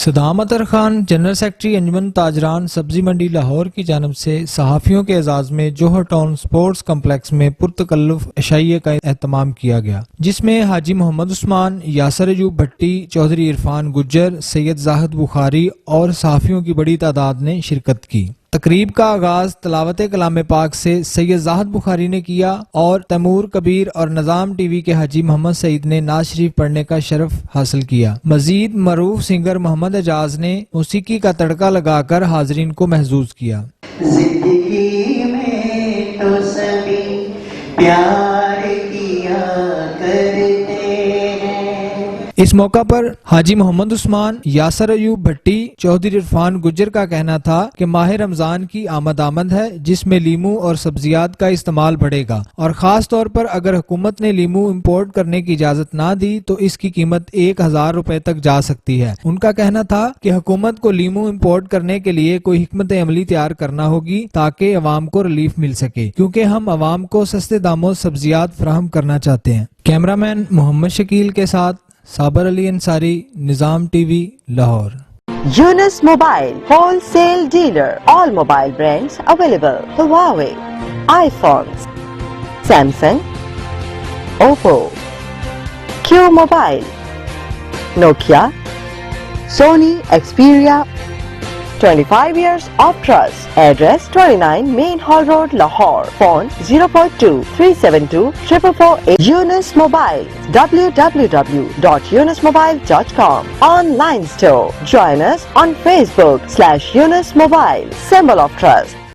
Saddam اطہر Khan general secretary انجمن تاجران سبزی منڈی لاہور کی جانب سے صحافیوں کے اعزاز میں جوہر ٹاؤن سپورٹس کمپلیکس میں پرتکلف عشائیے کا اہتمام کیا گیا، جس میں حاجی محمد عثمان، یاسر ایوب بھٹی، چودھری عرفان گجر، سید زاہد بخاری اور صحافیوں کی بڑی تعداد نے شرکت کی۔ تقریب کا آغاز تلاوت کلام پاک سے سید زاہد بخاری نے کیا اور تیمور کبیر اور نظام ٹی وی کے حاجی محمد سعید نے نعت شریف پڑھنے کا شرف حاصل کیا۔ مزید معروف سنگر محمد اعجاز نے موسیقی کا تڑکا لگا کر حاضرین کو محظوظ کیا۔ زندگی میں تو سبھی پیار کیا کرتے ہیں۔ اس موقع پر حاجی محمد عثمان، یاسر ایوب بھٹی، چودھری عرفان گجر کا کہنا تھا کہ ماہ رمضان کی آمد ہے، جس میں لیموں اور سبزیات کا استعمال بڑھے گا، اور خاص طور پر اگر حکومت نے لیموں امپورٹ کرنے کی اجازت نہ دی تو اس کی قیمت 1000 روپے تک جا سکتی ہے۔ ان کا کہنا تھا کہ حکومت کو لیموں امپورٹ کرنے کے لیے کوئی حکمت عملی تیار کرنا ہوگی تاکہ عوام کو ریلیف مل سکے، کیونکہ ہم عوام کو سستے داموں سبزیات فراہم کرنا چاہتے ہیں۔ کیمرامین محمد شکیل کے ساتھ صابر علی انصاری، نظام T V, Lahore. Yunus Mobile, wholesale dealer, all mobile brands available. Huawei, iPhones, Samsung, Oppo, Q Mobile, Nokia, Sony, Xperia, 25 years of trust. Address 29 Main Hall Road, Lahore. Phone 042-372-4448. Yunus Mobile, www.yunusmobile.com. Online store. Join us on Facebook /Yunus Mobile. Symbol of trust.